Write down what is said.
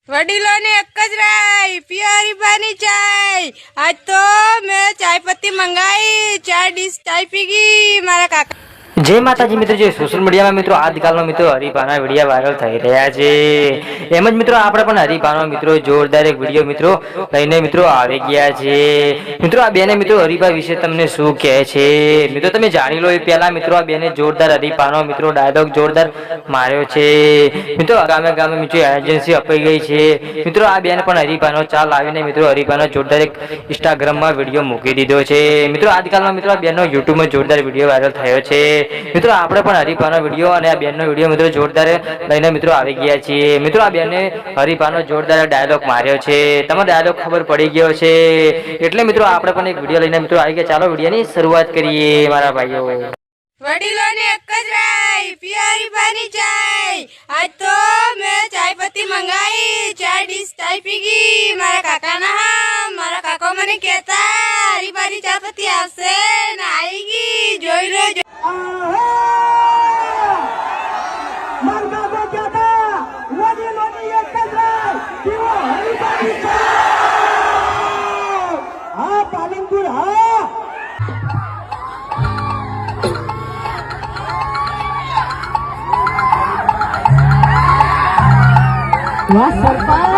વડીલોની એક જ રાય પિયરી પાની ચાય આજ તો મેં ચાય પત્તી મંગાઈ 4 ડીશ ચાય પીગી મારા કાકા जय माताजी मित्रों जो सोशल मीडिया में मित्रों आजकल मित्रों हरिभाना वीडियो वायरल થઈ રહ્યા છે એમ જ મિત્રો આપણે પણ હરિભાના મિત્રો જોરદાર એક વિડિયો મિત્રો લઈને મિત્રો આવી ગયા છે મિત્રો આ બેને મિત્રો હરિભા વિશે તમને શું કહે છે મિત્રો તમે જાણી લો એ પહેલા મિત્રો આ બેને જોરદાર હરિભાનો મિત્રો ડાયલોગ જોરદાર માર્યો છે મિત્રો ગામે ગામે મિત્રો એજન્સી અપાઈ ગઈ છે મિત્રો આ બેને પણ હરિભાનો ચાલ લાવીને મિત્રો હરિભાનો જોરદાર એક ઇન્સ્ટાગ્રામ માં વિડિયો મૂકી દીધો છે મિત્રો આજકાલમાં મિત્રો આ બેનો YouTube માં જોરદાર વિડિયો વાયરલ થયો છે મિત્રો આપણે પણ હરિભાનો વિડિયો અને આ બેનનો વિડિયો મિત્રો જોરદાર લઈને મિત્રો આવી ગયા છીએ મિત્રો આ બેને હરિભાનો જોરદાર ડાયલોગ માર્યો છે તમને ડાયલોગ ખબર પડી ગયો છે એટલે મિત્રો આપણે પણ એક વિડિયો લઈને મિત્રો આવી ગયા ચાલો વિડિયોની શરૂઆત કરીએ મારા ભાઈઓ વડીલોની એક જ રાય પિયરી પાની ચાય આજ તો મેં ચાય પત્તી મંગાઈ 4 ડીશ ચાય પીગી મારા કાકાના હા મારા કાકો મને કહેતા હરિભાની ચા પત્તી આવશે ને આવી ગઈ જોઈ લો સરપંચ